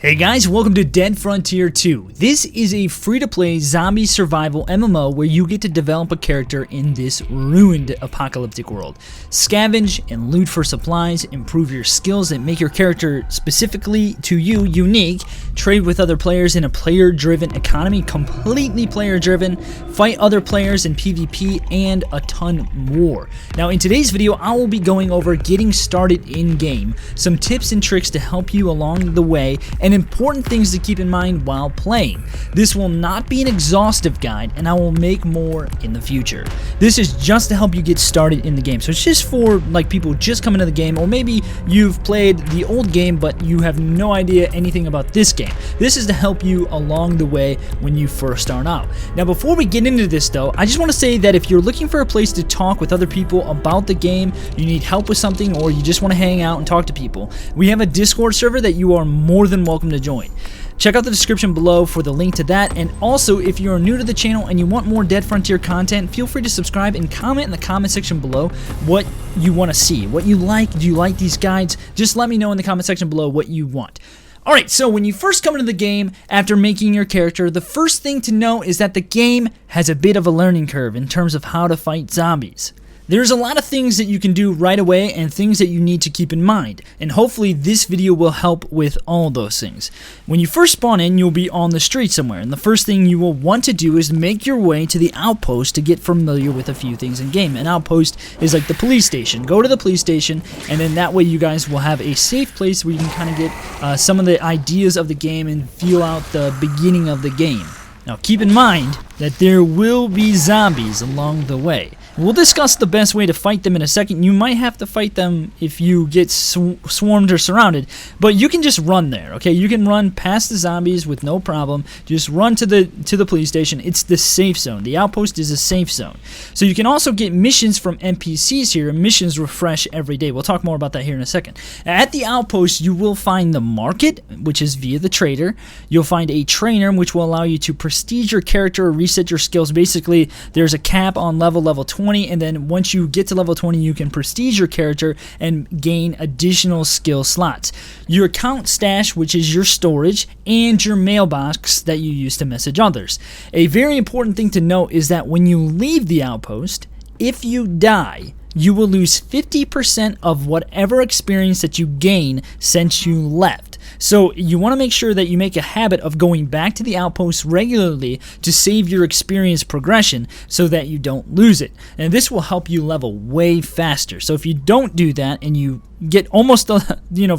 Hey guys, welcome to Dead Frontier 2. This is a free-to-play zombie survival MMO where you get to develop a character in this ruined apocalyptic world. Scavenge and loot for supplies, improve your skills and make your character specifically to you unique, trade with other players in a player-driven economy, completely player-driven, fight other players in PvP, and a ton more. Now in today's video, I will be going over getting started in-game, some tips and tricks to help you along the way, and important things to keep in mind while playing. This will not be an exhaustive guide, and I will make more in the future. This is just to help you get started in the game, so it's just for like people just coming to the game, or maybe you've played the old game but you have no idea anything about this game. This is to help you along the way when you first start out. Now before we get into this though, I just want to say that if you're looking for a place to talk with other people about the game, you need help with something, or you just want to hang out and talk to people, we have a Discord server that you are more than welcome to join. Check out the description below for the link to that, and also if you're new to the channel and you want more Dead Frontier content, feel free to subscribe and comment in the comment section below what you want to see, what you like. Do you like these guides? Just let me know in the comment section below what you want. Alright, so when you first come into the game after making your character, the first thing to know is that the game has a bit of a learning curve in terms of how to fight zombies. There's a lot of things that you can do right away and things that you need to keep in mind, and hopefully this video will help with all those things. When you first spawn in, you'll be on the street somewhere, and the first thing you will want to do is make your way to the outpost to get familiar with a few things in game. An outpost is like the police station. Go to the police station, and then that way you guys will have a safe place where you can kind of get some of the ideas of the game and feel out the beginning of the game. Now keep in mind that there will be zombies along the way. We'll discuss the best way to fight them in a second. You might have to fight them if you get swarmed or surrounded, but you can just run there, okay? You can run past the zombies with no problem. Just run to the police station. It's the safe zone. The outpost is a safe zone. So you can also get missions from NPCs here, and missions refresh every day. We'll talk more about that here in a second. At the outpost, you will find the market, which is via the trader. You'll find a trainer, which will allow you to prestige your character or reset your skills. Basically, there's a cap on level 20, and then once you get to level 20, you can prestige your character and gain additional skill slots. Your account stash, which is your storage, and your mailbox that you use to message others. A very important thing to note is that when you leave the outpost, if you die, you will lose 50% of whatever experience that you gain since you left. So you want to make sure that you make a habit of going back to the outpost regularly to save your experience progression so that you don't lose it. And this will help you level way faster. So if you don't do that and you get almost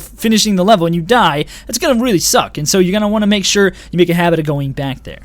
finishing the level and you die, that's going to really suck. And so you're going to want to make sure you make a habit of going back there.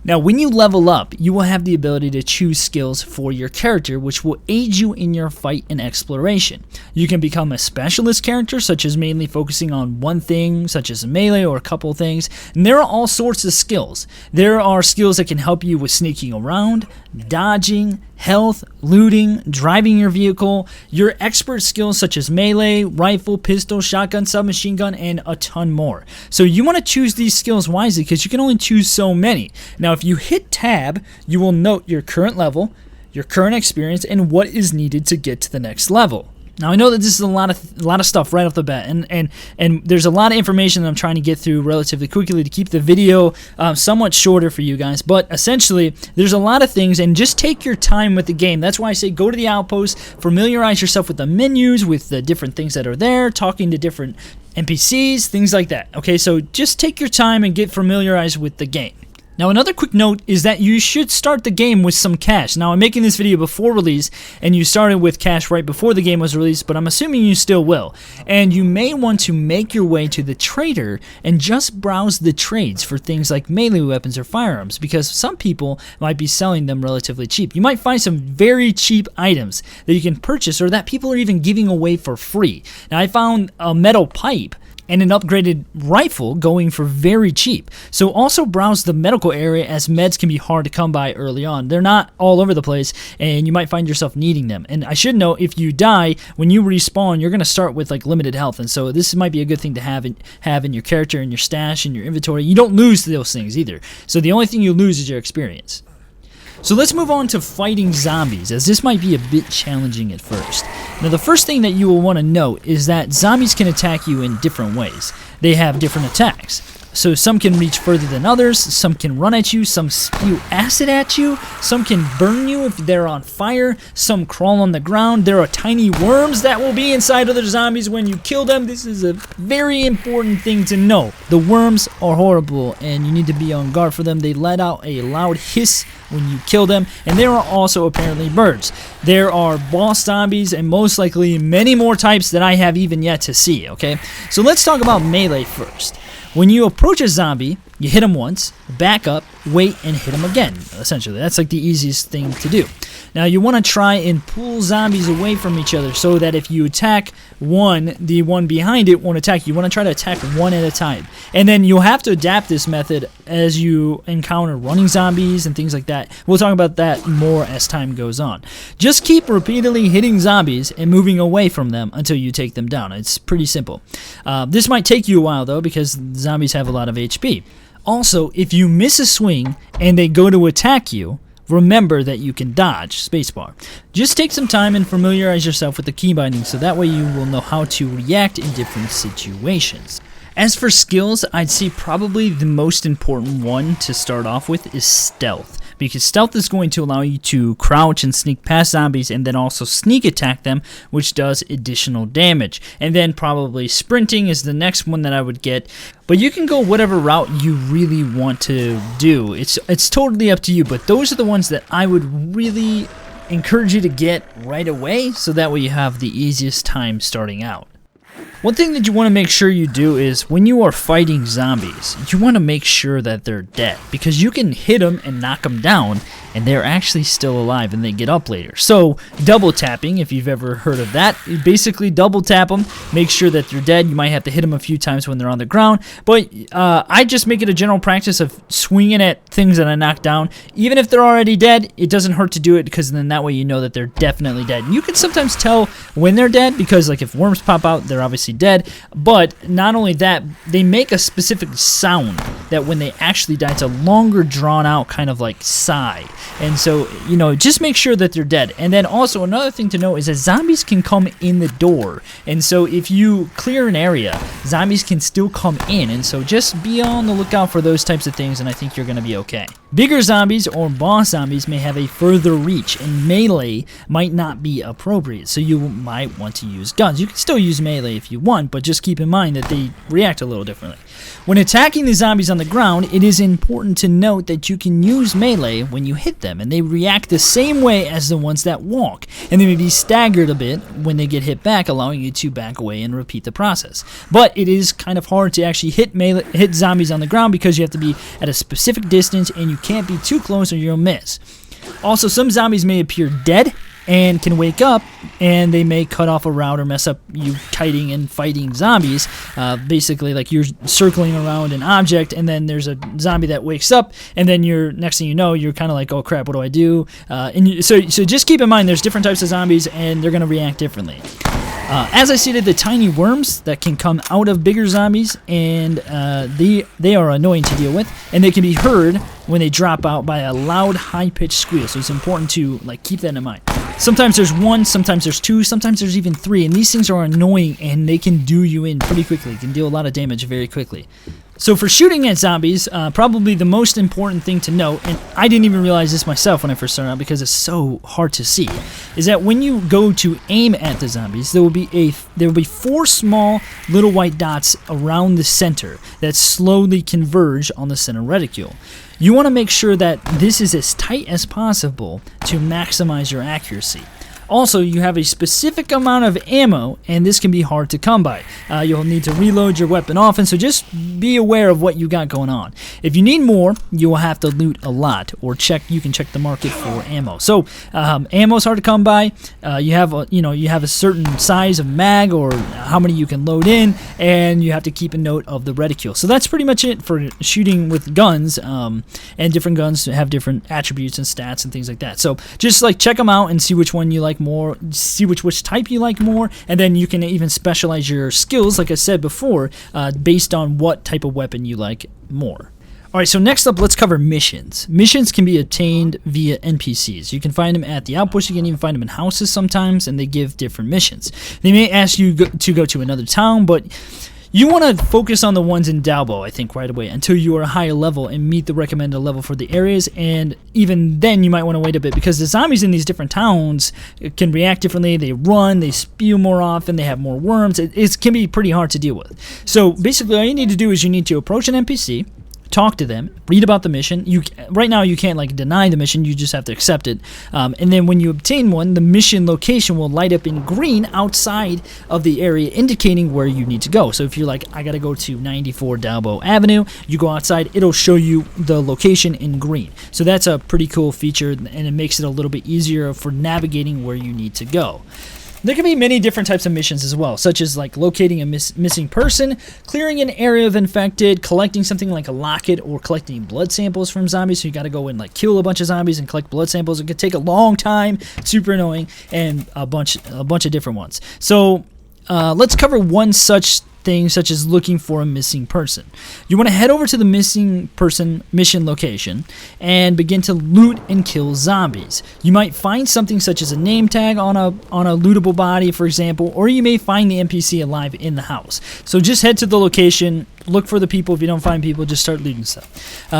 Now, when you level up, you will have the ability to choose skills for your character, which will aid you in your fight and exploration. You can become a specialist character, such as mainly focusing on one thing, such as a melee or a couple of things. And there are all sorts of skills. There are skills that can help you with sneaking around, dodging, health, looting, driving your vehicle, your expert skills such as melee, rifle, pistol, shotgun, submachine gun, and a ton more. So you want to choose these skills wisely because you can only choose so many. Now if you hit tab, you will note your current level, your current experience, and what is needed to get to the next level. Now I know that this is a lot of stuff right off the bat, and there's a lot of information that I'm trying to get through relatively quickly to keep the video somewhat shorter for you guys. But essentially, there's a lot of things, and just take your time with the game. That's why I say go to the outpost, familiarize yourself with the menus, with the different things that are there, talking to different NPCs, things like that. Okay, so just take your time and get familiarized with the game. Now another quick note is that you should start the game with some cash. Now I'm making this video before release, and you started with cash right before the game was released, but I'm assuming you still will. And you may want to make your way to the trader and just browse the trades for things like melee weapons or firearms, because some people might be selling them relatively cheap. You might find some very cheap items that you can purchase or that people are even giving away for free. Now I found a metal pipe and an upgraded rifle going for very cheap. So also browse the medical area, as meds can be hard to come by early on. They're not all over the place, and you might find yourself needing them. And I should know, if you die, when you respawn, you're going to start with like limited health, and so this might be a good thing to have in your character, in your stash, in your inventory. You don't lose those things either. So the only thing you lose is your experience. So let's move on to fighting zombies, as this might be a bit challenging at first. Now the first thing that you will want to note is that zombies can attack you in different ways. They have different attacks. So some can reach further than others, some can run at you, some spew acid at you, some can burn you if they're on fire, some crawl on the ground. There are tiny worms that will be inside other zombies when you kill them. This is a very important thing to know. The worms are horrible and you need to be on guard for them. They let out a loud hiss when you kill them, and there are also apparently birds. There are boss zombies and most likely many more types that I have even yet to see, okay? So let's talk about melee first. When you approach a zombie, you hit him once, back up, wait, and hit him again, essentially. That's like the easiest thing to do. Now, you want to try and pull zombies away from each other so that if you attack one, the one behind it won't attack you. You want to try to attack one at a time. And then you'll have to adapt this method as you encounter running zombies and things like that. We'll talk about that more as time goes on. Just keep repeatedly hitting zombies and moving away from them until you take them down. It's pretty simple. This might take you a while, though, because zombies have a lot of HP. Also, if you miss a swing and they go to attack you, remember that you can dodge, spacebar. Just take some time and familiarize yourself with the key binding so that way you will know how to react in different situations. As for skills, I'd say probably the most important one to start off with is stealth, because stealth is going to allow you to crouch and sneak past zombies and then also sneak attack them, which does additional damage. And then probably sprinting is the next one that I would get, but you can go whatever route you really want to do. It's totally up to you, but those are the ones that I would really encourage you to get right away, so that way you have the easiest time starting out. One thing that you want to make sure you do is when you are fighting zombies, you want to make sure that they're dead, because you can hit them and knock them down and they're actually still alive and they get up later. So double tapping, if you've ever heard of that, you basically double tap them, make sure that they're dead. You might have to hit them a few times when they're on the ground, but I just make it a general practice of swinging at things that I knock down. Even if they're already dead, it doesn't hurt to do it, because then that way you know that they're definitely dead. And you can sometimes tell when they're dead, because like if worms pop out, they're obviously dead. But not only that, they make a specific sound that when they actually die, it's a longer drawn out kind of like sigh. And so, you know, just make sure that they're dead. And then also another thing to know is that zombies can come in the door. And so if you clear an area, zombies can still come in. And so just be on the lookout for those types of things, and I think you're going to be okay. Bigger zombies or boss zombies may have a further reach, and melee might not be appropriate. So you might want to use guns. You can still use melee if you want, but just keep in mind that they react a little differently. When attacking the zombies on the ground, it is important to note that you can use melee when you hit them, and they react the same way as the ones that walk, and they may be staggered a bit when they get hit back, allowing you to back away and repeat the process. But it is kind of hard to actually hit zombies on the ground, because you have to be at a specific distance and you can't be too close or you'll miss. Also, some zombies may appear dead and can wake up, and they may cut off a route or mess up you kiting and fighting zombies. Basically, like you're circling around an object, and then there's a zombie that wakes up, and then next thing you know, you're kind of like, oh crap, what do I do? So just keep in mind, there's different types of zombies, and they're going to react differently. As I stated, the tiny worms that can come out of bigger zombies, and they are annoying to deal with, and they can be heard when they drop out by a loud, high-pitched squeal. So it's important to keep that in mind. Sometimes there's one, sometimes there's two, sometimes there's even three, and these things are annoying, and they can do you in pretty quickly. Can deal a lot of damage very quickly. So for shooting at zombies, probably the most important thing to note, and I didn't even realize this myself when I first started out because it's so hard to see, is that when you go to aim at the zombies, there will be 4 small little white dots around the center that slowly converge on the center reticule. You want to make sure that this is as tight as possible to maximize your accuracy. Also, you have a specific amount of ammo, and this can be hard to come by. You'll need to reload your weapon often, so just be aware of what you got going on. If you need more, you will have to loot a lot, or you can check the market for ammo. So, ammo is hard to come by. You have a certain size of mag, or how many you can load in, and you have to keep a note of the reticule. So that's pretty much it for shooting with guns, and different guns have different attributes and stats and things like that. So just check them out and see which one you like more, see which type you like more, and then you can even specialize your skills, like I said before, based on what type of weapon you like more. Alright, so next up, let's cover missions. Missions can be obtained via NPCs. You can find them at the outpost, you can even find them in houses sometimes, and they give different missions. They may ask you to go to another town, but you want to focus on the ones in Dalbo, I think, right away, until you are a higher level and meet the recommended level for the areas, and even then you might want to wait a bit, because the zombies in these different towns can react differently, they run, they spew more often, they have more worms, it can be pretty hard to deal with. So basically all you need to do is you need to approach an NPC, talk to them, read about the mission. Right now you can't like deny the mission, you just have to accept it. And then when you obtain one, the mission location will light up in green outside of the area, indicating where you need to go. So if you're like, I gotta go to 94 Dalbo Avenue, you go outside, it'll show you the location in green. So that's a pretty cool feature, and it makes it a little bit easier for navigating where you need to go. There can be many different types of missions as well, such as like locating a missing person, clearing an area of infected, collecting something like a locket, or collecting blood samples from zombies. So you got to go and like kill a bunch of zombies and collect blood samples. It could take a long time, super annoying, and a bunch of different ones. So let's cover one such thing, such as looking for a missing person. You want to head over to the missing person mission location and begin to loot and kill zombies. You might find something such as a name tag on a lootable body, for example, or you may find the NPC alive in the house. So just head to the location, look for the people. If you don't find people, just start looting stuff.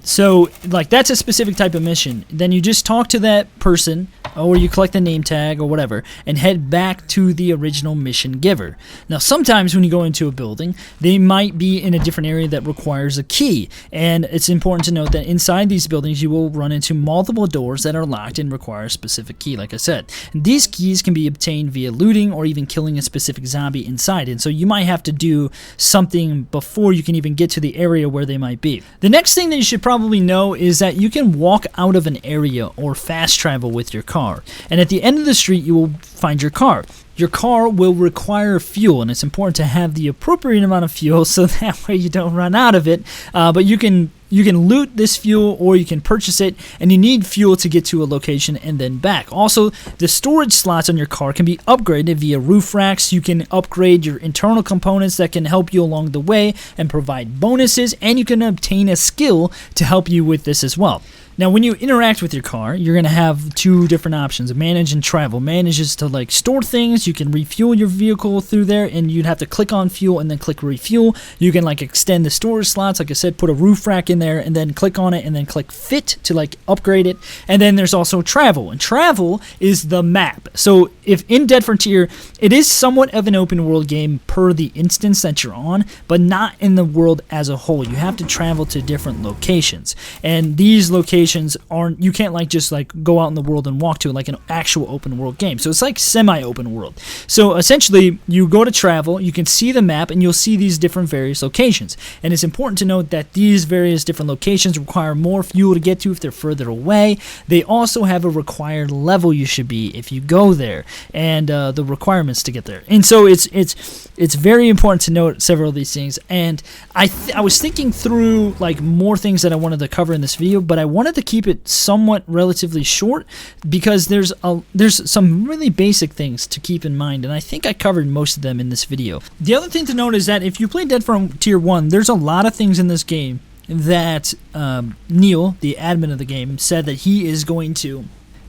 So like that's a specific type of mission. Then you just talk to that person, or you collect the name tag or whatever, and head back to the original mission giver. Now sometimes when you go into a building, they might be in a different area that requires a key, and it's important to note that inside these buildings you will run into multiple doors that are locked and require a specific key, like I said. And these keys can be obtained via looting or even killing a specific zombie inside, and so you might have to do something before you can even get to the area where they might be. The next thing that you should probably know is that you can walk out of an area or fast travel with your car, and at the end of the street you will find your car. Your car will require fuel, and it's important to have the appropriate amount of fuel so that way you don't run out of it. But you can loot this fuel, or you can purchase it, and you need fuel to get to a location and then back. Also, the storage slots on your car can be upgraded via roof racks. You can upgrade your internal components that can help you along the way and provide bonuses, and you can obtain a skill to help you with this as well. Now, when you interact with your car, you're going to have two different options, manage and travel. Manage is to like store things. You can refuel your vehicle through there, and you'd have to click on fuel and then click refuel. You can like extend the storage slots, like I said, put a roof rack in there and then click on it and then click fit to like upgrade it. And then there's also travel, and travel is the map. So if in Dead Frontier, it is somewhat of an open world game per the instance that you're on, but not in the world as a whole. You have to travel to different locations, and these locations aren't, you can't like just like go out in the world and walk to it like an actual open world game. So it's like semi-open world. So essentially you go to travel, you can see the map, and you'll see these different various locations. And it's important to note that these various different locations require more fuel to get to if they're further away. They also have a required level you should be if you go there, and the requirements to get there. And so it's very important to note several of these things. And I was thinking through like more things that I wanted to cover in this video, but I wanted to keep it somewhat relatively short because there's some really basic things to keep in mind, and I think I covered most of them in this video. The other thing to note is that if you play Dead Frontier 1, there's a lot of things in this game that Neil, the admin of the game, said that he is going to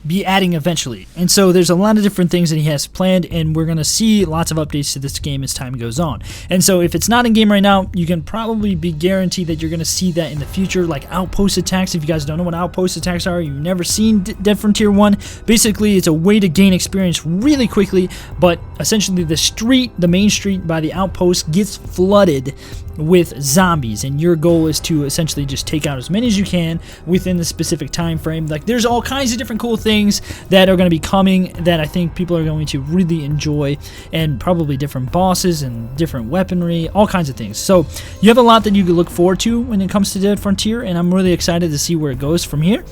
be adding eventually. And so there's a lot of different things that he has planned, and we're going to see lots of updates to this game as time goes on. And so if it's not in game right now, you can probably be guaranteed that you're going to see that in the future, like outpost attacks. If you guys don't know what outpost attacks are, you've never seen Dead Frontier 1, basically it's a way to gain experience really quickly, but essentially the main street by the outpost gets flooded with zombies, and your goal is to essentially just take out as many as you can within the specific time frame. Like there's all kinds of different cool things that are going to be coming that I think people are going to really enjoy, and probably different bosses and different weaponry, all kinds of things. So you have a lot that you can look forward to when it comes to Dead Frontier, and I'm really excited to see where it goes from here.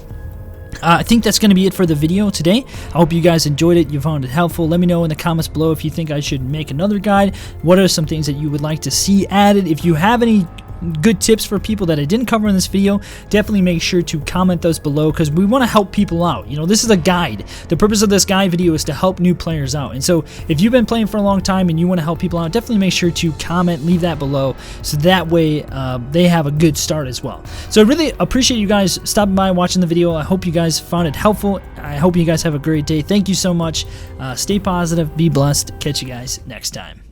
I think that's going to be it for the video today. I hope you guys enjoyed it, you found it helpful. Let me know in the comments below if you think I should make another guide. What are some things that you would like to see added? If you have any good tips for people that I didn't cover in this video, definitely make sure to comment those below, because we want to help people out. You know, this is a guide. The purpose of this guide video is to help new players out. And so if you've been playing for a long time and you want to help people out, definitely make sure to comment, leave that below, so that way they have a good start as well. So I really appreciate you guys stopping by, watching the video. I hope you guys found it helpful. I hope you guys have a great day. Thank you so much. Stay positive, be blessed. Catch you guys next time.